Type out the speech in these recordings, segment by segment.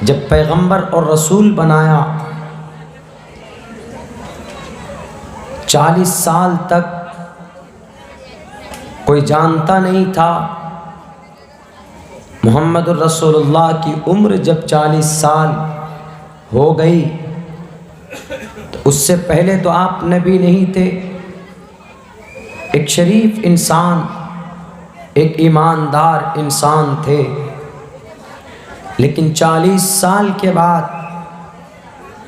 जब पैगंबर और रसूल बनाया 40 साल तक कोई जानता नहीं था। मुहम्मदुर रसूलुल्लाह की उम्र जब 40 साल हो गई तो उससे पहले तो आप नबी नहीं थे। एक शरीफ इंसान, एक ईमानदार इंसान थे। लेकिन 40 साल के बाद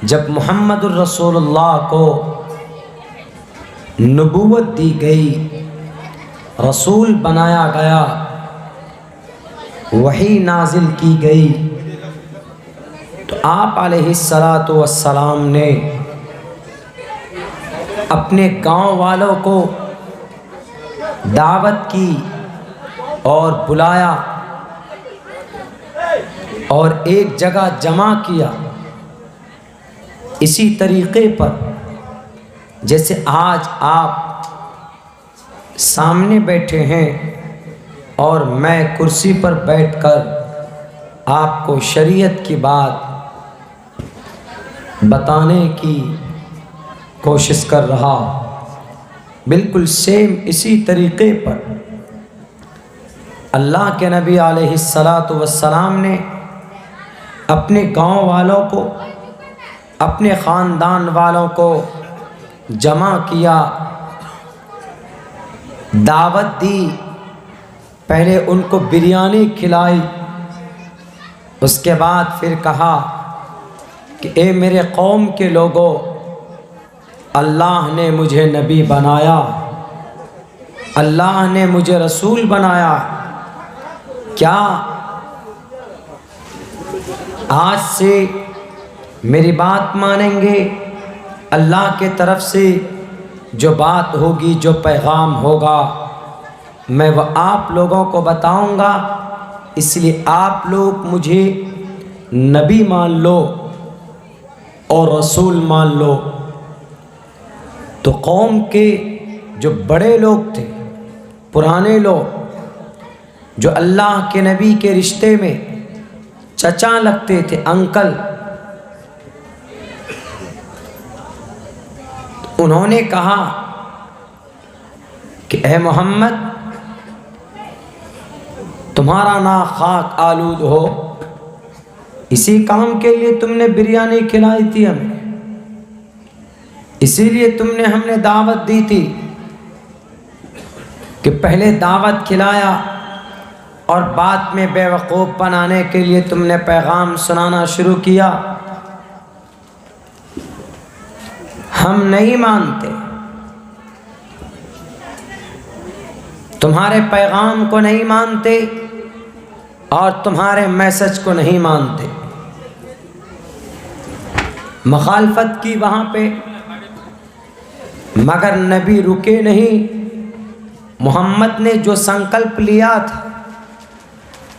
जब मुहम्मदुर रसूलुल्लाह को नबूवत दी गई, रसूल बनाया गया, वही नाजिल की गई, तो आप अलैहिस्सलातु वस्सलाम ने अपने गांव वालों को दावत की और बुलाया और एक जगह जमा किया। इसी तरीक़े पर जैसे आज आप सामने बैठे हैं और मैं कुर्सी पर बैठकर आपको शरीयत की बात बताने की कोशिश कर रहा, बिल्कुल सेम इसी तरीक़े पर अल्लाह के नबी अलैहिस्सलातु वस्सलाम ने अपने गांव वालों को, अपने ख़ानदान वालों को जमा किया, दावत दी। पहले उनको बिरयानी खिलाई, उसके बाद फिर कहा कि ए मेरे कौम के लोगों, अल्लाह ने मुझे नबी बनाया, अल्लाह ने मुझे रसूल बनाया। क्या आज से मेरी बात मानेंगे? अल्लाह के तरफ से जो बात होगी, जो पैगाम होगा, मैं वह आप लोगों को बताऊंगा। इसलिए आप लोग मुझे नबी मान लो और रसूल मान लो। तो कौम के जो बड़े लोग थे, पुराने लोग, जो अल्लाह के नबी के रिश्ते में चचा लगते थे, अंकल, उन्होंने कहा कि ए मोहम्मद, तुम्हारा ना खाक आलूद हो, इसी काम के लिए तुमने बिरयानी खिलाई थी हमें, इसीलिए तुमने हमने दावत दी थी कि पहले दावत खिलाया और बाद में बेवकूफ़ बनाने के लिए तुमने पैगाम सुनाना शुरू किया। हम नहीं मानते, तुम्हारे पैगाम को नहीं मानते और तुम्हारे मैसेज को नहीं मानते। मुखालफत की वहाँ पे, मगर नबी रुके नहीं। मोहम्मद ने जो संकल्प लिया था,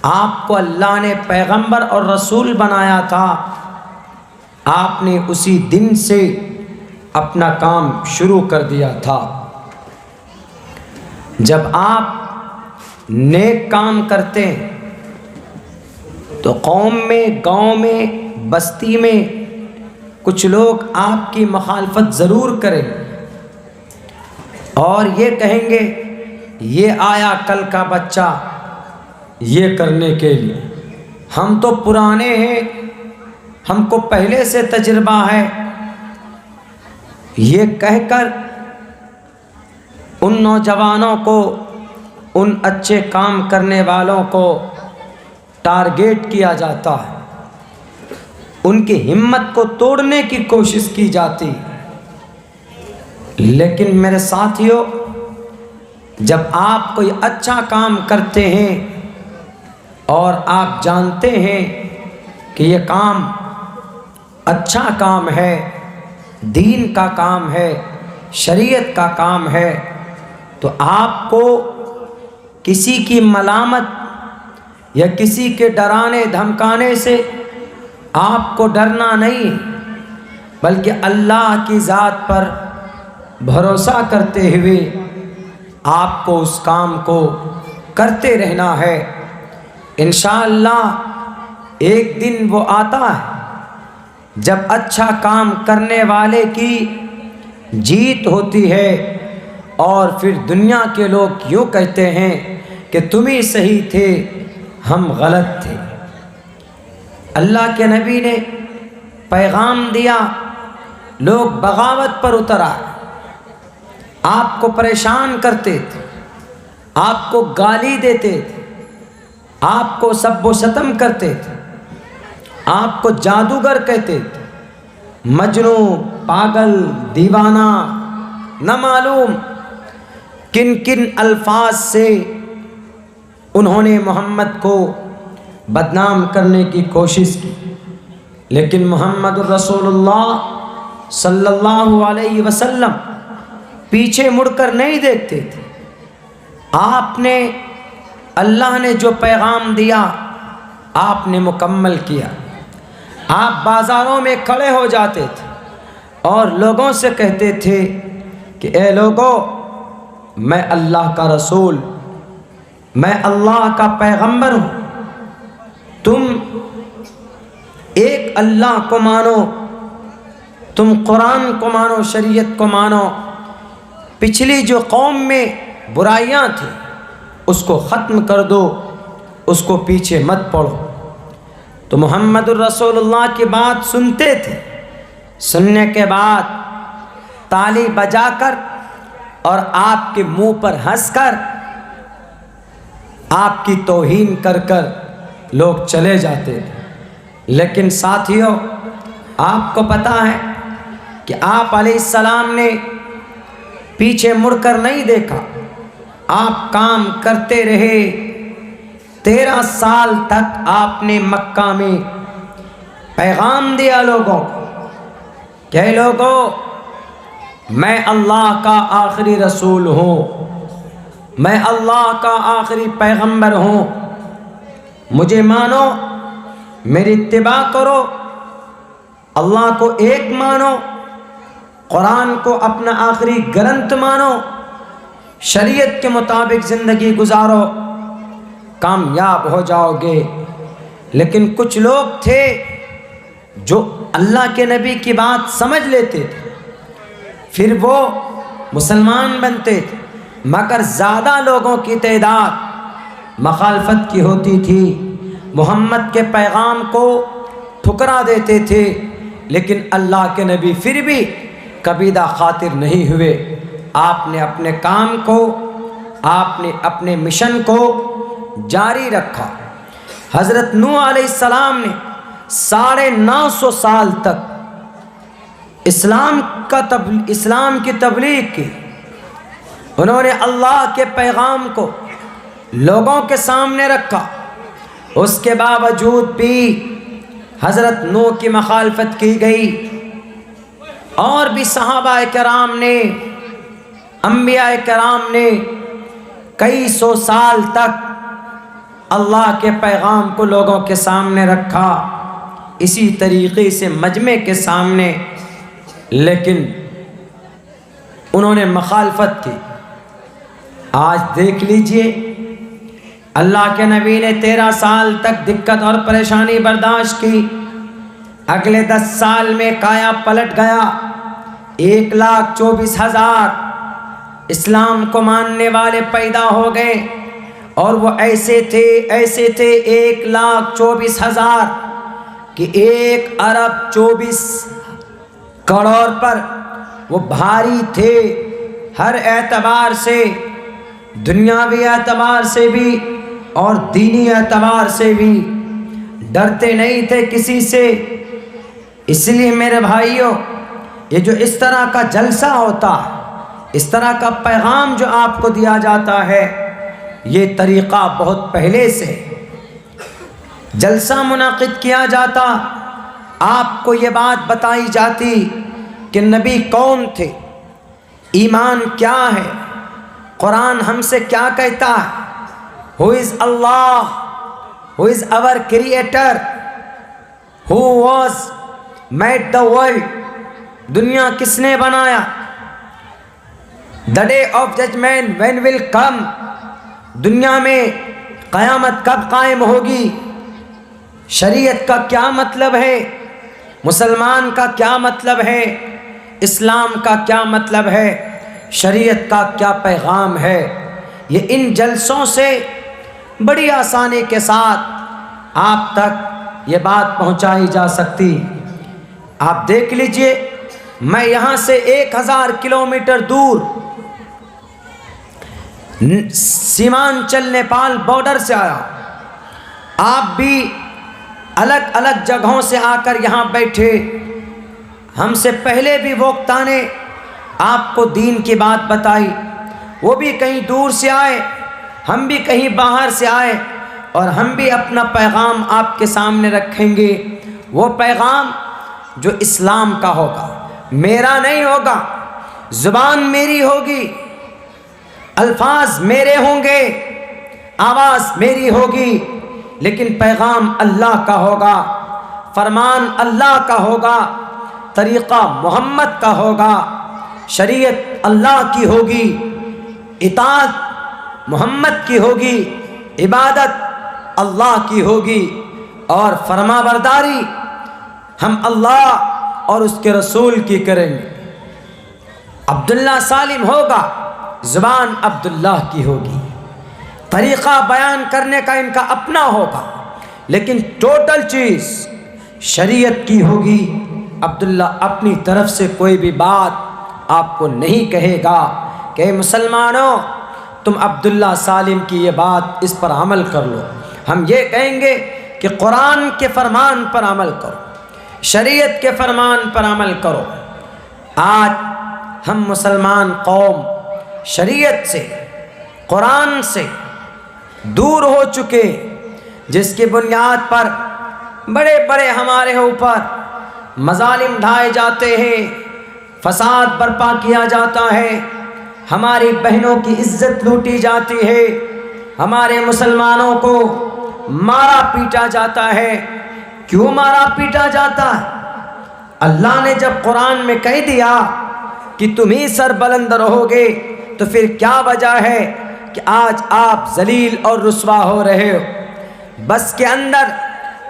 आपको अल्लाह ने पैगंबर और रसूल बनाया था, आपने उसी दिन से अपना काम शुरू कर दिया था। जब आप नेक काम करते हैं तो कौम में, गांव में, बस्ती में कुछ लोग आपकी मुखालफत ज़रूर करें और ये कहेंगे ये आया कल का बच्चा ये करने के लिए, हम तो पुराने हैं, हमको पहले से तजुर्बा है। ये कहकर उन नौजवानों को, उन अच्छे काम करने वालों को टारगेट किया जाता है, उनकी हिम्मत को तोड़ने की कोशिश की जाती। लेकिन मेरे साथियों, जब आप कोई अच्छा काम करते हैं और आप जानते हैं कि ये काम अच्छा काम है, दीन का काम है, शरीयत का काम है, तो आपको किसी की मलामत या किसी के डराने धमकाने से आपको डरना नहीं, बल्कि अल्लाह की ज़ात पर भरोसा करते हुए आपको उस काम को करते रहना है। इंशाअल्लाह एक दिन वो आता है जब अच्छा काम करने वाले की जीत होती है और फिर दुनिया के लोग यूँ कहते हैं कि तुम ही सही थे, हम गलत थे। अल्लाह के नबी ने पैगाम दिया, लोग बगावत पर उतर आए, आपको परेशान करते थे, आपको गाली देते थे, आपको सब्बो शतम करते थे, आपको जादूगर कहते थे, मजनू, पागल, दीवाना, न मालूम किन किन अल्फाज से उन्होंने मोहम्मद को बदनाम करने की कोशिश की। लेकिन मोहम्मद रसूलुल्लाह सल्लल्लाहु अलैहि वसल्लम पीछे मुड़कर नहीं देखते थे। आपने, अल्लाह ने जो पैगाम दिया आपने मुकम्मल किया। आप बाज़ारों में खड़े हो जाते थे और लोगों से कहते थे कि ए लोगों, मैं अल्लाह का रसूल, मैं अल्लाह का पैगंबर हूँ, तुम एक अल्लाह को मानो, तुम कुरान को मानो, शरीयत को मानो, पिछली जो कौम में बुराइयाँ थी उसको ख़त्म कर दो, उसको पीछे मत पढ़ो। तो मुहम्मदुर रसूलुल्लाह की बात सुनते थे, सुनने के बाद ताली बजाकर और आपके मुंह पर हंसकर, आपकी तौहीन कर कर लोग चले जाते थे। लेकिन साथियों, आपको पता है कि आप अलैहिस्सलाम ने पीछे मुड़कर नहीं देखा, आप काम करते रहे। 13 साल तक आपने मक्का में पैगाम दिया लोगों को, क्या लोगों, मैं अल्लाह का आखिरी रसूल हूँ, मैं अल्लाह का आखिरी पैगंबर हूँ, मुझे मानो, मेरी इत्तिबा करो, अल्लाह को एक मानो, कुरान को अपना आखिरी ग्रंथ मानो, शरीयत के मुताबिक ज़िंदगी गुजारो, कामयाब हो जाओगे। लेकिन कुछ लोग थे जो अल्लाह के नबी की बात समझ लेते थे, फिर वो मुसलमान बनते थे, मगर ज़्यादा लोगों की तादाद मखालफत की होती थी, मोहम्मद के पैगाम को ठुकरा देते थे। लेकिन अल्लाह के नबी फिर भी कबीदा खातिर नहीं हुए। आपने अपने काम को, आपने अपने मिशन को जारी रखा। हज़रत नूह अलैहिस्सलाम ने 950 साल तक इस्लाम की तबलीग की। उन्होंने अल्लाह के पैगाम को लोगों के सामने रखा। उसके बावजूद भी हज़रत नूह की मखालफत की गई और भी सहाबा कराम ने, अंबिया कराम ने कई सौ साल तक अल्लाह के पैगाम को लोगों के सामने रखा, इसी तरीक़े से मजमे के सामने। लेकिन उन्होंने मखालफत की। आज देख लीजिए, अल्लाह के नबी ने 13 साल तक दिक्कत और परेशानी बर्दाश्त की। अगले 10 साल में काया पलट गया। 1,24,000 इस्लाम को मानने वाले पैदा हो गए और वो ऐसे थे 1,24,000 कि 1 अरब 24 करोड़ पर वो भारी थे। हर एतबार से, दुनियावी एतबार से भी और दीनी एतबार से भी डरते नहीं थे किसी से। इसलिए मेरे भाइयों, ये जो इस तरह का जलसा होता है, इस तरह का पैगाम जो आपको दिया जाता है, ये तरीक़ा बहुत पहले से जलसा मुनाकिद किया जाता, आपको ये बात बताई जाती कि नबी कौन थे, ईमान क्या है, कुरान हमसे क्या कहता है, who is Allah, who is our creator, who was made the world, दुनिया किसने बनाया, the day of judgment when will come, दुनिया में क़यामत कब कायम होगी, शरीयत का क्या मतलब है, मुसलमान का क्या मतलब है, इस्लाम का क्या मतलब है, शरीयत का क्या पैगाम है, ये इन जलसों से बड़ी आसानी के साथ आप तक ये बात पहुंचाई जा सकती। आप देख लीजिए, मैं यहाँ से 1000 किलोमीटर दूर सीमांचल नेपाल बॉर्डर से आया। आप भी अलग अलग जगहों से आकर यहाँ बैठे। हमसे पहले भी वक्ता ने आपको दीन की बात बताई, वो भी कहीं दूर से आए, हम भी कहीं बाहर से आए, और हम भी अपना पैगाम आपके सामने रखेंगे। वो पैगाम जो इस्लाम का होगा, मेरा नहीं होगा। ज़ुबान मेरी होगी, अल्फाज मेरे होंगे, आवाज़ मेरी होगी, लेकिन पैगाम अल्लाह का होगा, फरमान अल्लाह का होगा, तरीक़ा मोहम्मद का होगा, शरीयत अल्लाह की होगी, इताअत मोहम्मद की होगी, इबादत अल्लाह की होगी, और फरमाबरदारी हम अल्लाह और उसके रसूल की करेंगे। अब्दुल्ला सालिम होगा, ज़ुबान अब्दुल्लाह की होगी, तरीक़ा बयान करने का इनका अपना होगा, लेकिन टोटल चीज़ शरीयत की होगी। अब्दुल्ला अपनी तरफ से कोई भी बात आपको नहीं कहेगा कि मुसलमानों तुम अब्दुल्ला सालिम की ये बात, इस पर अमल कर लो। हम ये कहेंगे कि कुरान के फरमान पर अमल करो, शरीयत के फरमान पर अमल करो। आज हम मुसलमान कौम शरीयत से, कुरान से दूर हो चुके, जिसकी बुनियाद पर बड़े बड़े हमारे ऊपर मजालिम ढाए जाते हैं, फसाद बर्पा किया जाता है, हमारी बहनों की इज्जत लूटी जाती है, हमारे मुसलमानों को मारा पीटा जाता है। क्यों मारा पीटा जाता है? अल्लाह ने जब कुरान में कह दिया कि तुम ही सरबलंद रहोगे, तो फिर क्या वजह है कि आज आप जलील और रुस्वा हो रहे हो? बस के अंदर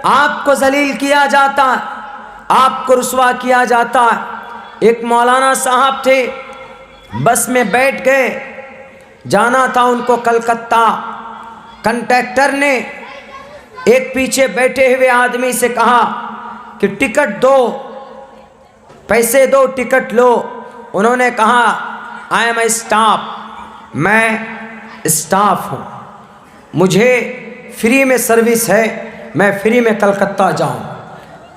आपको जलील किया जाता, आपको रुस्वा किया जाता। एक मौलाना साहब थे, बस में बैठ गए, जाना था उनको कलकत्ता। कंडक्टर ने एक पीछे बैठे हुए आदमी से कहा कि टिकट दो, पैसे दो, टिकट लो। उन्होंने कहा आई एम ए स्टाफ, मैं स्टाफ हूँ, मुझे फ्री में सर्विस है, मैं फ्री में कलकत्ता जाऊँ।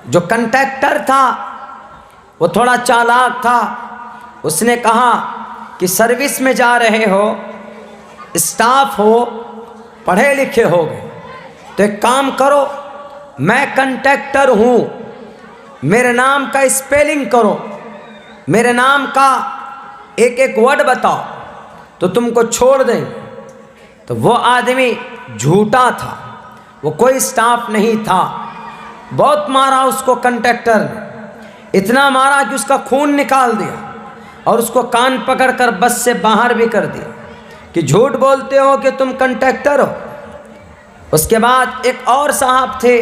जो कंडक्टर था वो थोड़ा चालाक था, उसने कहा कि सर्विस में जा रहे हो, स्टाफ हो, पढ़े लिखे होगे, तो एक काम करो, मैं कंडक्टर हूँ, मेरे नाम का स्पेलिंग करो, मेरे नाम का एक एक वर्ड बताओ तो तुमको छोड़ देंगे। तो वो आदमी झूठा था, वो कोई स्टाफ नहीं था। बहुत मारा उसको कंडक्टर ने, इतना मारा कि उसका खून निकाल दिया और उसको कान पकड़कर बस से बाहर भी कर दिया कि झूठ बोलते हो कि तुम कंडक्टर हो। उसके बाद एक और साहब थे,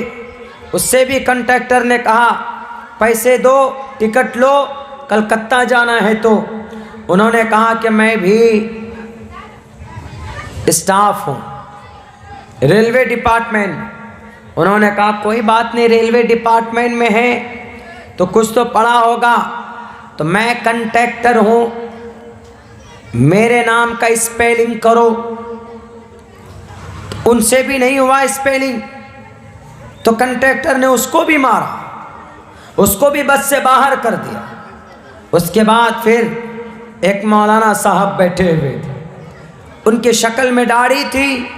उससे भी कंडक्टर ने कहा पैसे दो, टिकट लो, कलकत्ता जाना है। तो उन्होंने कहा कि मैं भी स्टाफ हूँ, रेलवे डिपार्टमेंट। उन्होंने कहा कोई बात नहीं, रेलवे डिपार्टमेंट में है तो कुछ तो पढ़ा होगा, तो मैं कंडक्टर हूँ, मेरे नाम का स्पेलिंग करो। उनसे भी नहीं हुआ स्पेलिंग, तो कंडक्टर ने उसको भी मारा, उसको भी बस से बाहर कर दिया। उसके बाद फिर एक मौलाना साहब बैठे हुए थे, उनकी शक्ल में दाढ़ी थी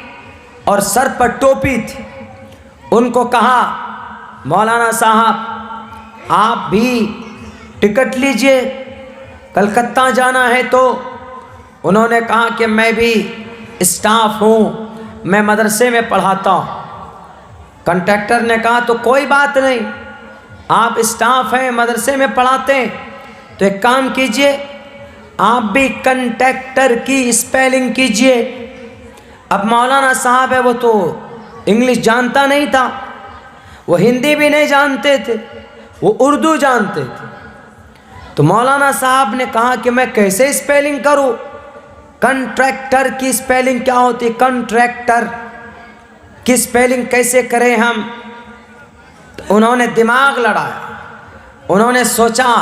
और सर पर टोपी थी। उनको कहा मौलाना साहब आप भी टिकट लीजिए, कलकत्ता जाना है। तो उन्होंने कहा कि मैं भी स्टाफ हूँ, मैं मदरसे में पढ़ाता हूँ। कंडक्टर ने कहा तो कोई बात नहीं, आप स्टाफ हैं, मदरसे में पढ़ाते हैं, तो एक काम कीजिए, आप भी कंडक्टर की स्पेलिंग कीजिए। अब मौलाना साहब है, वो तो इंग्लिश जानता नहीं था, वो हिंदी भी नहीं जानते थे, वो उर्दू जानते थे। तो मौलाना साहब ने कहा कि मैं कैसे स्पेलिंग करूं, कंट्रैक्टर की स्पेलिंग क्या होती, कंट्रैक्टर की स्पेलिंग कैसे करें हम। तो उन्होंने दिमाग लड़ाया, उन्होंने सोचा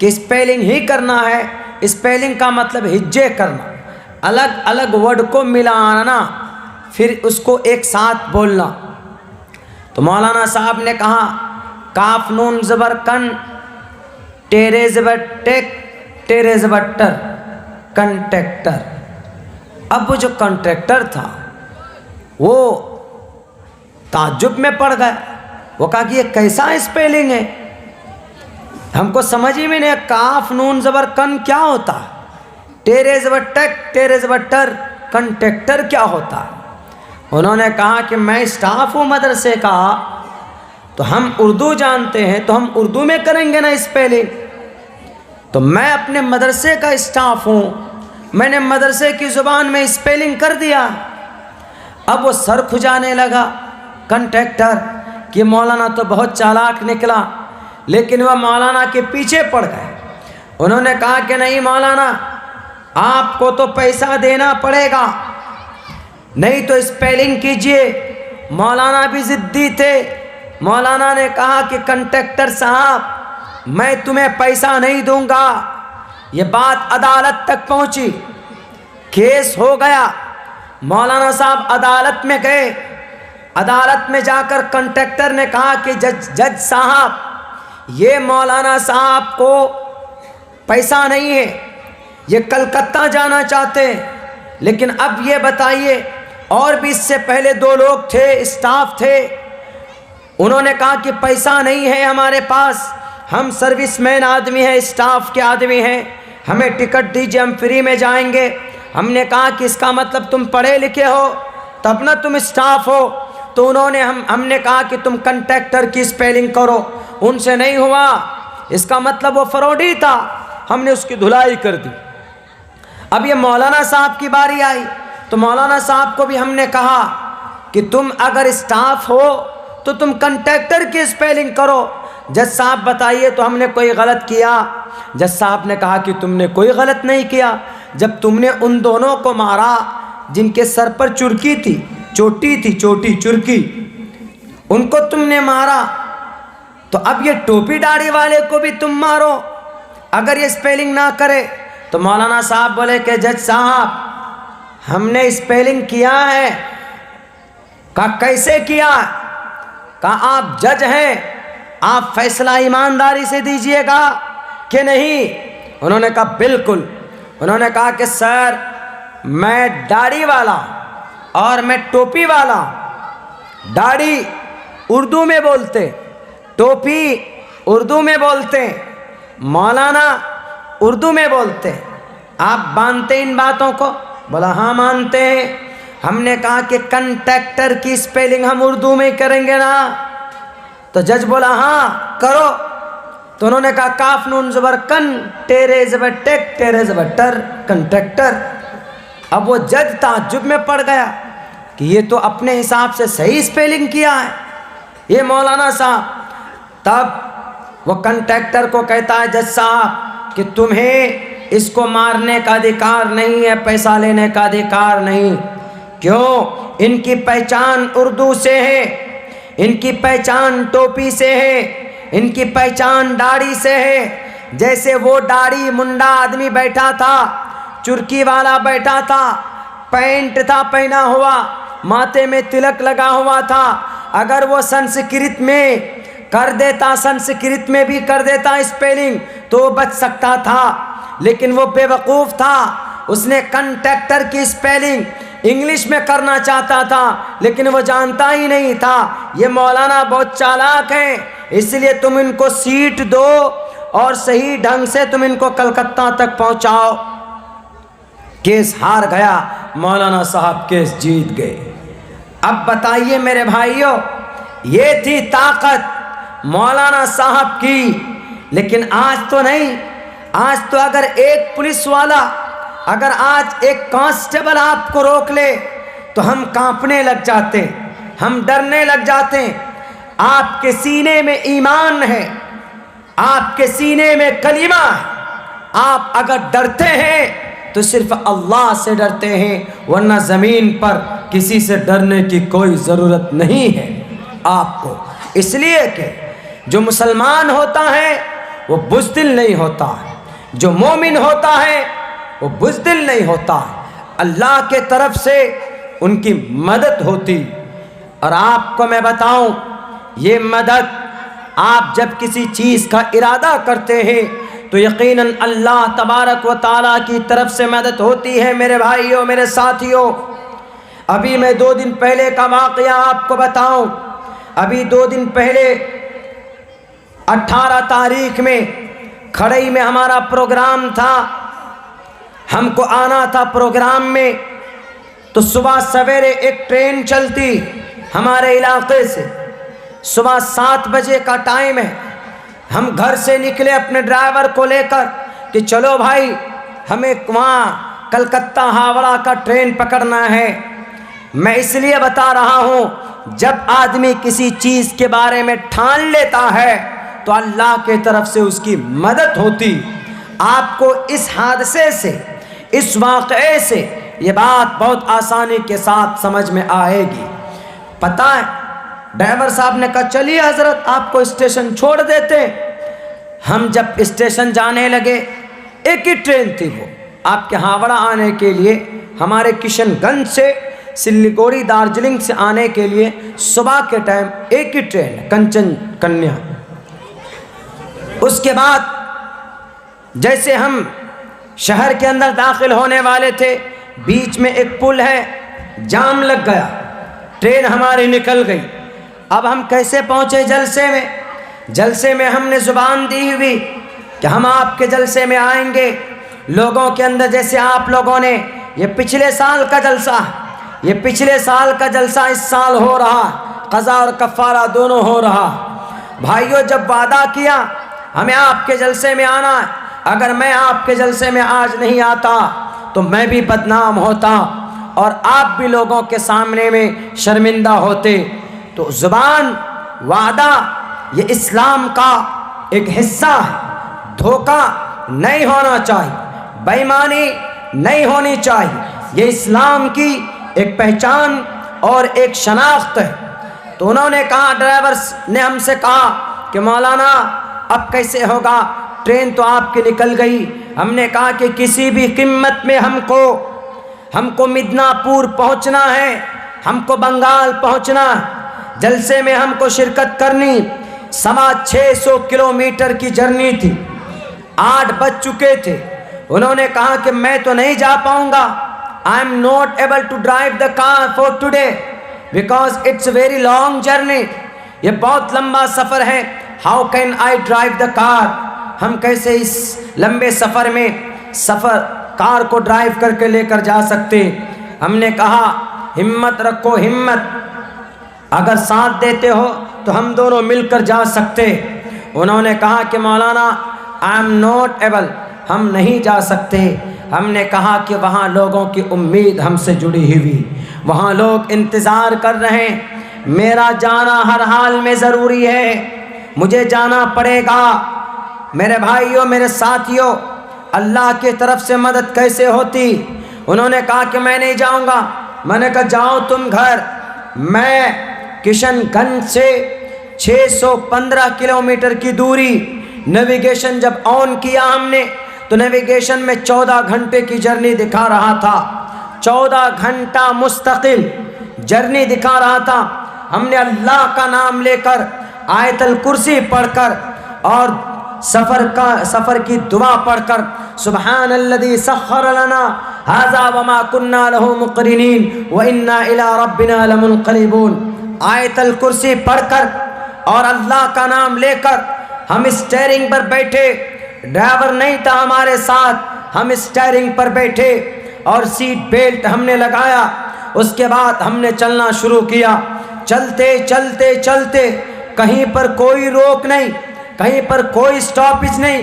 कि स्पेलिंग ही करना है। स्पेलिंग का मतलब हिज्जे करना, अलग अलग वर्ड को मिलाना, फिर उसको एक साथ बोलना। तो मौलाना साहब ने कहा काफ नून ज़बर कन, टेरे ज़बर टेक, टेरे ज़बर टर, कंट्रैक्टर। अब वो जो कंट्रैक्टर था वो ताज्जुब में पड़ गया। वो कहा कि ये कैसा स्पेलिंग है, हमको समझ ही में नहीं। काफ नून ज़बर कन क्या होता है, टेरे ज़बर टेक, टेरे ज़बर टर, कंट्रैक्टर क्या होता है। उन्होंने कहा कि मैं स्टाफ हूँ मदरसे का, तो हम उर्दू जानते हैं, तो हम उर्दू में करेंगे ना स्पेलिंग। तो मैं अपने मदरसे का स्टाफ हूँ, मैंने मदरसे की ज़ुबान में स्पेलिंग कर दिया। अब वो सर खुजाने लगा कंट्रैक्टर कि मौलाना तो बहुत चालाक निकला, लेकिन वह मौलाना के पीछे पड़ गए। उन्होंने कहा कि नहीं मौलाना, आपको तो पैसा देना पड़ेगा, नहीं तो स्पेलिंग कीजिए। मौलाना भी ज़िद्दी थे। मौलाना ने कहा कि कंट्रैक्टर साहब, मैं तुम्हें पैसा नहीं दूंगा। ये बात अदालत तक पहुंची, केस हो गया। मौलाना साहब अदालत में गए। अदालत में जाकर कंट्रैक्टर ने कहा कि जज साहब, ये मौलाना साहब को पैसा नहीं है, ये कलकत्ता जाना चाहते हैं। लेकिन अब ये बताइए, और भी इससे पहले 2 लोग थे, स्टाफ थे, उन्होंने कहा कि पैसा नहीं है हमारे पास, हम सर्विसमैन आदमी हैं, स्टाफ के आदमी हैं, हमें टिकट दीजिए, हम फ्री में जाएंगे। हमने कहा कि इसका मतलब तुम पढ़े लिखे हो तब ना तुम स्टाफ हो। तो हमने कहा कि तुम कंट्रैक्टर की स्पेलिंग करो, उनसे नहीं हुआ, इसका मतलब वो फ्रॉडी था, हमने उसकी धुलाई कर दी। अब ये मौलाना साहब की बारी आई, तो मौलाना साहब को भी हमने कहा कि तुम अगर स्टाफ हो तो तुम कंट्रैक्टर की स्पेलिंग करो। जज साहब बताइए, तो हमने कोई गलत किया? जज साहब ने कहा कि तुमने कोई गलत नहीं किया। जब तुमने उन दोनों को मारा जिनके सर पर चुरकी थी, चोटी थी, चोटी चुरकी, उनको तुमने मारा, तो अब ये टोपी दाढ़ी वाले को भी तुम मारो अगर ये स्पेलिंग ना करे। तो मौलाना साहब बोले कि जज साहब, हमने स्पेलिंग किया है। कहा कैसे किया? कहा आप जज हैं, आप फैसला ईमानदारी से दीजिएगा कि नहीं? उन्होंने कहा बिल्कुल। उन्होंने कहा कि सर, मैं दाढ़ी वाला और मैं टोपी वाला। दाढ़ी उर्दू में बोलते, टोपी उर्दू में बोलते, मौलाना उर्दू में बोलते। आप मानते इन बातों को? बोला हाँ मानते हैं। हमने कहा कि कंट्रैक्टर की स्पेलिंग हम उर्दू में करेंगे ना? तो जज बोला हाँ करो। तो उन्होंने कहा काफ नून ज़बर कन, टेरे ज़बर टेक, टेरे ज़बर टर, कंट्रैक्टर। अब वो जज ताज्जुब में पड़ गया कि ये तो अपने हिसाब से सही स्पेलिंग किया है ये मौलाना साहब। तब वो कंट्रैक्टर को कहता है जज साहब कि तुम्हें इसको मारने का अधिकार नहीं है, पैसा लेने का अधिकार नहीं। क्यों? इनकी पहचान उर्दू से है, इनकी पहचान टोपी से है, इनकी पहचान दाढ़ी से है। जैसे वो दाढ़ी मुंडा आदमी बैठा था, चुरकी वाला बैठा था, पैंट था पहना हुआ, माथे में तिलक लगा हुआ था, अगर वो संस्कृत में कर देता, संस्कृत में भी कर देता स्पेलिंग तो बच सकता था। लेकिन वो बेवकूफ़ था, उसने कंट्रैक्टर की स्पेलिंग इंग्लिश में करना चाहता था, लेकिन वो जानता ही नहीं था ये मौलाना बहुत चालाक है, इसलिए तुम इनको सीट दो और सही ढंग से तुम इनको कलकत्ता तक पहुंचाओ। केस हार गया, मौलाना साहब केस जीत गए। अब बताइए मेरे भाइयों, ये थी ताकत मौलाना साहब की। लेकिन आज तो नहीं, आज तो अगर एक पुलिस वाला, अगर आज एक कांस्टेबल आपको रोक ले तो हम कांपने लग जाते, हम डरने लग जाते। आपके सीने में ईमान है, आपके सीने में कलीमा है, आप अगर डरते हैं तो सिर्फ अल्लाह से डरते हैं, वरना ज़मीन पर किसी से डरने की कोई ज़रूरत नहीं है आपको। इसलिए कि जो मुसलमान होता है वो बुज़दिल नहीं होता है, जो मोमिन होता है वो बुज़दिल नहीं होता है, अल्लाह के तरफ से उनकी मदद होती। और आपको मैं बताऊं, ये मदद आप जब किसी चीज़ का इरादा करते हैं तो यकीनन अल्लाह तबारक व ताला की तरफ से मदद होती है। मेरे भाइयों, मेरे साथियों, अभी मैं 2 दिन पहले का वाक़या आपको बताऊं। अभी 2 दिन पहले 18 तारीख में खड़ई में हमारा प्रोग्राम था, हमको आना था प्रोग्राम में। तो सुबह सवेरे एक ट्रेन चलती हमारे इलाके से, सुबह 7 बजे का टाइम है। हम घर से निकले अपने ड्राइवर को लेकर कि चलो भाई, हमें वहाँ कलकत्ता हावड़ा का ट्रेन पकड़ना है। मैं इसलिए बता रहा हूँ, जब आदमी किसी चीज़ के बारे में ठान लेता है तो अल्लाह के तरफ से उसकी मदद होती। आपको इस हादसे से, इस वाक़े से ये बात बहुत आसानी के साथ समझ में आएगी। पता है, ड्राइवर साहब ने कहा चलिए हज़रत आपको स्टेशन छोड़ देते। हम जब स्टेशन जाने लगे, एक ही ट्रेन थी वो आपके हावड़ा आने के लिए, हमारे किशनगंज से सिल्लीगुड़ी दार्जिलिंग से आने के लिए सुबह के टाइम एक ही ट्रेन, कंचन कन्या। उसके बाद जैसे हम शहर के अंदर दाखिल होने वाले थे, बीच में एक पुल है, जाम लग गया, ट्रेन हमारी निकल गई। अब हम कैसे पहुँचे जलसे में? जलसे में हमने ज़ुबान दी हुई कि हम आपके जलसे में आएंगे। लोगों के अंदर जैसे आप लोगों ने, ये पिछले साल का जलसा, ये पिछले साल का जलसा इस साल हो रहा, क़ज़ा और कफ़ारा दोनों हो रहा। भाइयों, जब वादा किया हमें आपके जलसे में आना है, अगर मैं आपके जलसे में आज नहीं आता तो मैं भी बदनाम होता और आप भी लोगों के सामने में शर्मिंदा होते। तो ज़ुबान, वादा, ये इस्लाम का एक हिस्सा है। धोखा नहीं होना चाहिए, बेईमानी नहीं होनी चाहिए, ये इस्लाम की एक पहचान और एक शनाख्त है। तो उन्होंने कहा, ड्राइवर ने हमसे कहा कि मौलाना अब कैसे होगा, ट्रेन तो आपकी निकल गई। हमने कहा कि किसी भी कीमत में हमको मिदनापुर पहुंचना है, हमको बंगाल पहुंचना है, जलसे में हमको शिरकत करनी। 650 किलोमीटर की जर्नी थी, 8 बज चुके थे। उन्होंने कहा कि मैं तो नहीं जा पाऊंगा, I am not able to drive the car for today because it's very long journey, ये बहुत लंबा सफ़र है। How can I drive the car, हम कैसे इस लंबे सफ़र में कार को ड्राइव करके लेकर जा सकते। हमने कहा हिम्मत रखो, हिम्मत, अगर साथ देते हो तो हम दोनों मिलकर जा सकते। उन्होंने कहा कि मौलाना आई एम नॉट एबल, हम नहीं जा सकते। हमने कहा कि वहाँ लोगों की उम्मीद हमसे जुड़ी हुई, वहाँ लोग इंतज़ार कर रहे हैं, मेरा जाना हर हाल में ज़रूरी है, मुझे जाना पड़ेगा। मेरे भाइयों, मेरे साथियों, अल्लाह की तरफ से मदद कैसे होती? उन्होंने कहा कि मैं नहीं जाऊंगा। मैंने कहा जाओ तुम घर। मैं किशनगंज से 615 किलोमीटर की दूरी, नेविगेशन जब ऑन किया हमने तो नेविगेशन में 14 घंटे की जर्नी दिखा रहा था, 14 घंटा मुस्तकिल जर्नी दिखा रहा था। हमने अल्लाह का नाम लेकर, आयतल कुर्सी पढ़कर और सफ़र की दुआ पढ़कर, सुब्हानल्लज़ी सख़्ख़र लना हाज़ा वमा कुन्ना लहू मुक़रिनीन व इन्ना इला रब्बिना लमुनक़लिबून, आयतल कुर्सी पढ़कर और अल्लाह का नाम लेकर हम स्टीयरिंग पर बैठे। ड्राइवर नहीं था हमारे साथ, हम स्टीयरिंग पर बैठे और सीट बेल्ट हमने लगाया। उसके बाद हमने चलना शुरू किया। चलते चलते चलते कहीं पर कोई रोक नहीं, कहीं पर कोई स्टॉपेज नहीं।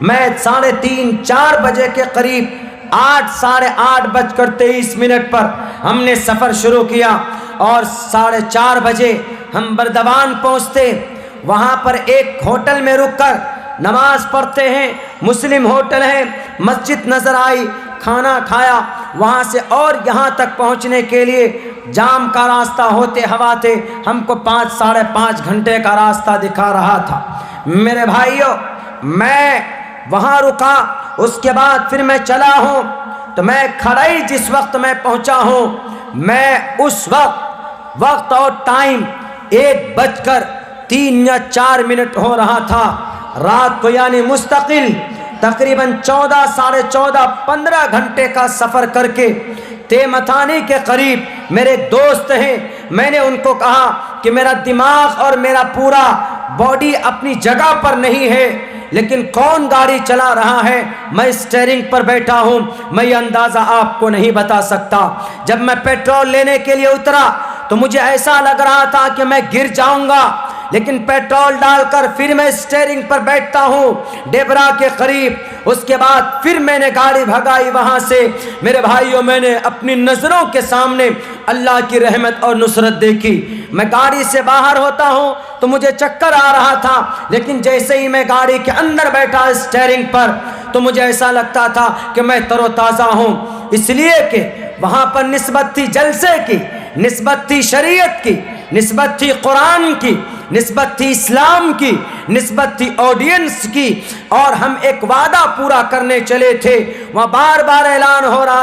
मैं 3:30-4 बजे के करीब 8 साढ़े 8:23 पर हमने सफ़र शुरू किया और 4:30 बजे हम बर्दवान पहुँचते। वहाँ पर एक होटल में रुककर नमाज पढ़ते हैं, मुस्लिम होटल है, मस्जिद नज़र आई, खाना खाया। वहाँ से और यहाँ तक पहुँचने के लिए जाम का रास्ता होते हवाते हमको 5 साढ़े 5 घंटे का रास्ता दिखा रहा था। मेरे भाइयों, मैं वहाँ रुका, उसके बाद फिर मैं चला हूँ। तो मैं खड़ाई जिस वक्त मैं पहुँचा हूँ, मैं उस वक्त और टाइम 1:03 या 4 हो रहा था रात को, यानी मुस्तकिल तकरीबन 14 साढ़े 14 15 घंटे का सफ़र करके तेमथानी के करीब मेरे दोस्त हैं। मैंने उनको कहा कि मेरा दिमाग और मेरा पूरा बॉडी अपनी जगह पर नहीं है, लेकिन कौन गाड़ी चला रहा है, मैं स्टीयरिंग पर बैठा हूँ, मैं ये अंदाज़ा आपको नहीं बता सकता। जब मैं पेट्रोल लेने के लिए उतरा तो मुझे ऐसा लग रहा था कि मैं गिर जाऊंगा, लेकिन पेट्रोल डालकर फिर मैं स्टीयरिंग पर बैठता हूँ डेबरा के करीब। उसके बाद फिर मैंने गाड़ी भगाई वहाँ से। मेरे भाइयों, मैंने अपनी नज़रों के सामने अल्लाह की रहमत और नुसरत देखी। मैं गाड़ी से बाहर होता हूँ तो मुझे चक्कर आ रहा था, लेकिन जैसे ही मैं गाड़ी के अंदर बैठा स्टीयरिंग पर तो मुझे ऐसा लगता था कि मैं तरोताज़ा हूँ, इसलिए कि वहाँ पर निस्बत थी जलसे की, निस्बत थी शरीयत की, निस्बत थी कुरान की, निस्बत थी इस्लाम की, निस्बत थी ऑडियंस की, और हम एक वादा पूरा करने चले थे। वहाँ बार बार ऐलान हो रहा